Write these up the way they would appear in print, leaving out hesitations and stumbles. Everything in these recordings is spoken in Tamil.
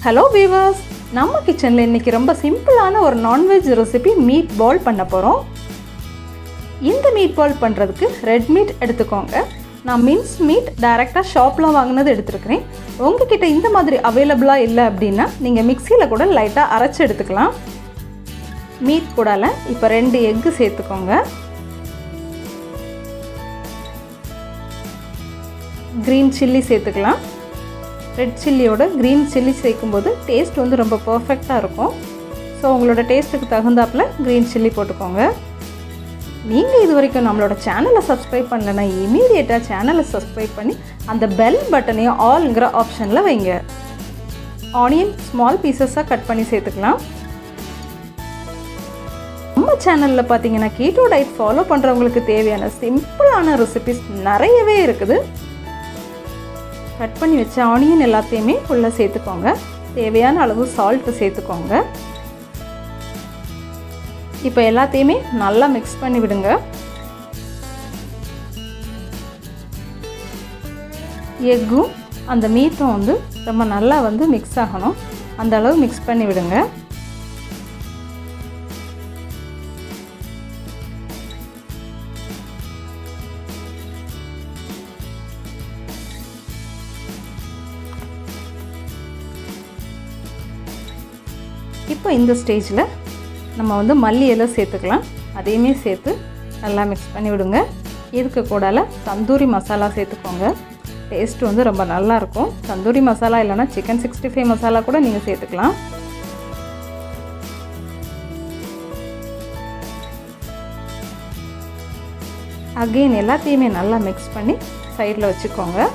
ஹலோ வீவர்ஸ், நம்ம கிச்சனில் இன்றைக்கி ரொம்ப சிம்பிளான ஒரு நான்வெஜ் ரெசிபி மீட் பால் பண்ண போகிறோம். இந்த மீட் பால் பண்ணுறதுக்கு ரெட் மீட் எடுத்துக்கோங்க. நான் மின்ஸ் மீட் டைரெக்டாக ஷாப்பில் வாங்கினது எடுத்துருக்கிறேன். உங்ககிட்ட இந்த மாதிரி அவைலபிளாக இல்லை அப்படின்னா நீங்கள் மிக்சியில் கூட லைட்டாக அரைச்சி எடுத்துக்கலாம். மீட் கூடால இப்போ 2 எக்கு சேர்த்துக்கோங்க. க்ரீன் சில்லி சேர்த்துக்கலாம். ரெட் சில்லியோட க்ரீன் சில்லி சேர்க்கும்போது டேஸ்ட் வந்து ரொம்ப பர்ஃபெக்டாக இருக்கும். ஸோ உங்களோட டேஸ்ட்டுக்கு தகுந்தாப்பில் க்ரீன் சில்லி போட்டுக்கோங்க. நீங்கள் இது வரைக்கும் நம்மளோட சேனலை சப்ஸ்கிரைப் பண்ணலைன்னா இமீடியட்டாக சேனலை சப்ஸ்கிரைப் பண்ணி அந்த பெல் பட்டனையும் ஆல்ங்கிற ஆப்ஷனில் வைங்க. ஆனியன் ஸ்மால் பீசஸாக கட் பண்ணி சேர்த்துக்கலாம். நம்ம சேனலில் பார்த்தீங்கன்னா கீட்டோ டயட் ஃபாலோ பண்ணுறவங்களுக்கு தேவையான சிம்பிளான ரெசிபிஸ் நிறையவே இருக்குது. கட் பண்ணி வச்ச ஆனியன் எல்லாத்தையுமே உள்ளே சேர்த்துக்கோங்க. தேவையான அளவு சால்ட்டு சேர்த்துக்கோங்க. இப்போ எல்லாத்தையுமே நல்லா மிக்ஸ் பண்ணி விடுங்க. எக்கும் அந்த மீட்டும் வந்து ரொம்ப நல்லா வந்து மிக்ஸ் ஆகணும். அந்த அளவு மிக்ஸ் பண்ணி விடுங்க. இப்போ இந்த ஸ்டேஜில் நம்ம வந்து மல்லி இலை சேர்த்துக்கலாம். அதையுமே சேர்த்து நல்லா மிக்ஸ் பண்ணி விடுங்க. இதுக்கு கூடால தந்தூரி மசாலா சேர்த்துக்கோங்க. டேஸ்ட் வந்து ரொம்ப நல்லாயிருக்கும். தந்தூரி மசாலா இல்லைன்னா சிக்கன் 65 மசாலா கூட நீங்கள் சேர்த்துக்கலாம். அகெயின் எல்லாத்தையுமே நல்லா மிக்ஸ் பண்ணி சைடில் வச்சுக்கோங்க.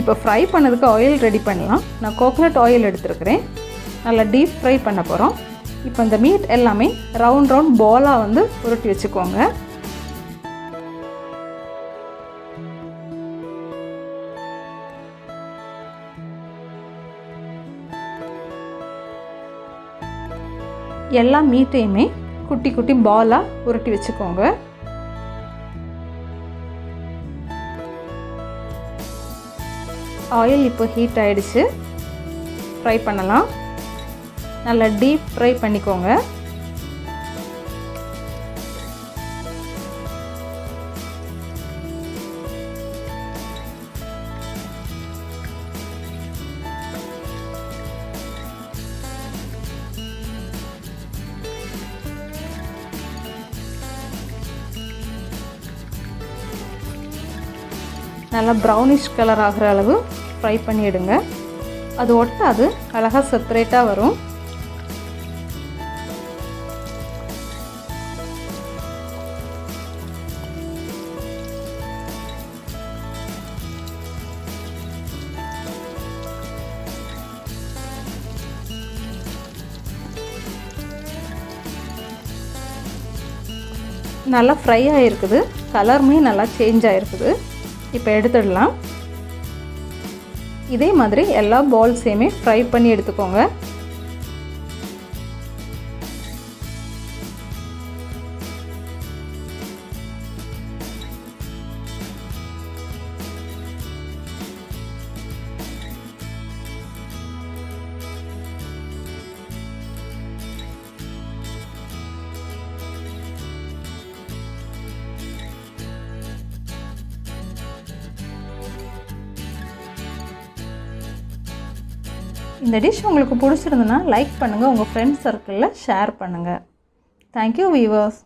இப்போ ஃப்ரை பண்ணதுக்கு ஆயில் ரெடி பண்ணலாம். நான் கோகோனட் ஆயில் எடுத்துருக்கிறேன். நல்லா டீப் ஃப்ரை பண்ண போகிறோம். இப்போ இந்த மீட் எல்லாமே ரவுண்ட் பாலாக வந்து உருட்டி வச்சுக்கோங்க. எல்லா மீட்டையுமே குட்டி குட்டி பாலாக உருட்டி வச்சுக்கோங்க. ஆயில் இப்போ ஹீட் ஆகிடுச்சு. ஃப்ரை பண்ணலாம். நல்லா டீப் ஃப்ரை பண்ணிக்கோங்க. நல்லா ப்ரௌனிஷ் கலர் ஆகிற அளவு ஃப்ரை பண்ணிவிடுங்க. அது ஒட்டாது, அழகாக செப்பரேட்டாக வரும். நல்லா ஃப்ரை ஆகிருக்குது. கலருமே நல்லா சேஞ்ச் ஆகிருக்குது. இப்போ எடுத்துடலாம். இதே மாதிரி எல்லா பால்ஸையுமே ஃப்ரை பண்ணி எடுத்துக்கோங்க. இந்த டிஷ் உங்களுக்கு பிடிச்சிருந்துன்னா லைக் பண்ணுங்கள். உங்கள் ஃப்ரெண்ட்ஸ் சர்க்கிளில் ஷேர் பண்ணுங்கள். Thank you viewers.